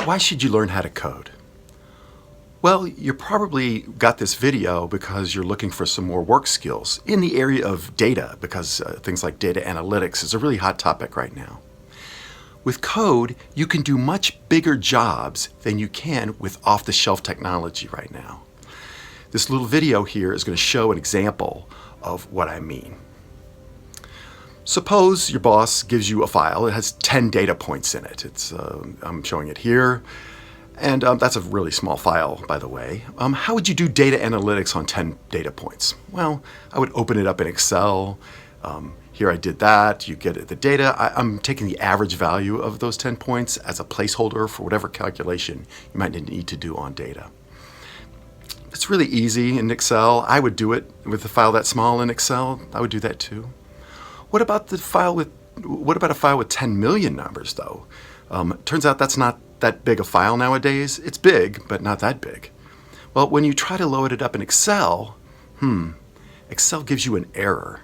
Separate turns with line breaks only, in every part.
Why should you learn how to code? Well, you probably got this video because you're looking for some more work skills in the area of data, because things like data analytics is a really hot topic right now. With code, you can do much bigger jobs than you can with off-the-shelf technology right now. This little video here is going to show an example of what I mean. Suppose your boss gives you a file. It has 10 data points in it. I'm showing it here. And that's a really small file, by the way. How would you do data analytics on 10 data points? Well, I would open it up in Excel. Here I did that. You get the data. I'm taking the average value of those 10 points as a placeholder for whatever calculation you might need to do on data. It's really easy in Excel. I would do it with a file that small in Excel. I would do that too. What about a file with 10 million numbers, though? Turns out that's not that big a file nowadays. It's big, but not that big. Well, when you try to load it up in Excel, Excel gives you an error.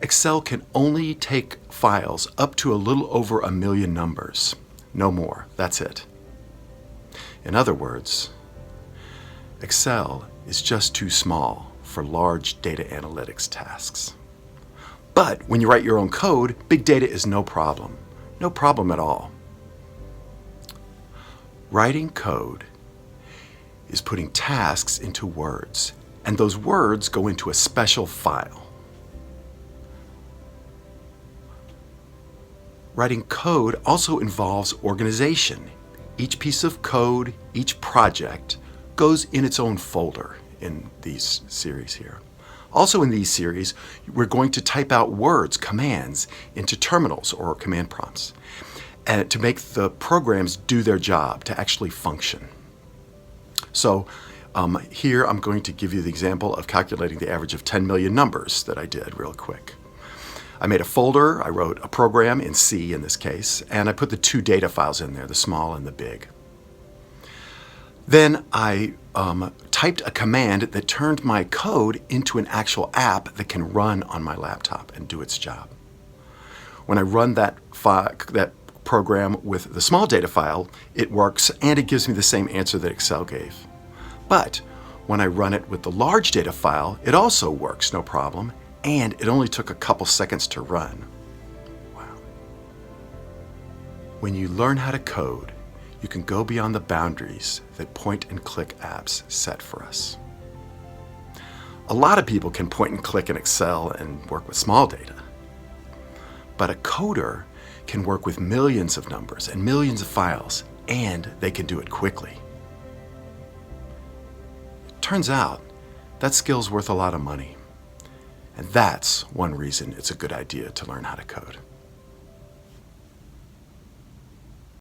Excel can only take files up to a little over 1 million numbers. No more. That's it. In other words, Excel is just too small for large data analytics tasks. But when you write your own code, big data is no problem. No problem at all. Writing code is putting tasks into words, and those words go into a special file. Writing code also involves organization. Each piece of code, each project, goes in its own folder in these series here. Also in these series, we're going to type out words, commands, into terminals or command prompts, and to make the programs do their job, to actually function. So here I'm going to give you the example of calculating the average of 10 million numbers that I did real quick. I made a folder, I wrote a program in C in this case, and I put the 2 data files in there, the small and the big. Then I typed a command that turned my code into an actual app that can run on my laptop and do its job. When I run that program with the small data file, it works and it gives me the same answer that Excel gave. But when I run it with the large data file, it also works, no problem, and it only took a couple seconds to run. Wow. When you learn how to code, you can go beyond the boundaries that point-and-click apps set for us. A lot of people can point and click in Excel and work with small data. But a coder can work with millions of numbers and millions of files, and they can do it quickly. Turns out, that skill's worth a lot of money. And that's one reason it's a good idea to learn how to code.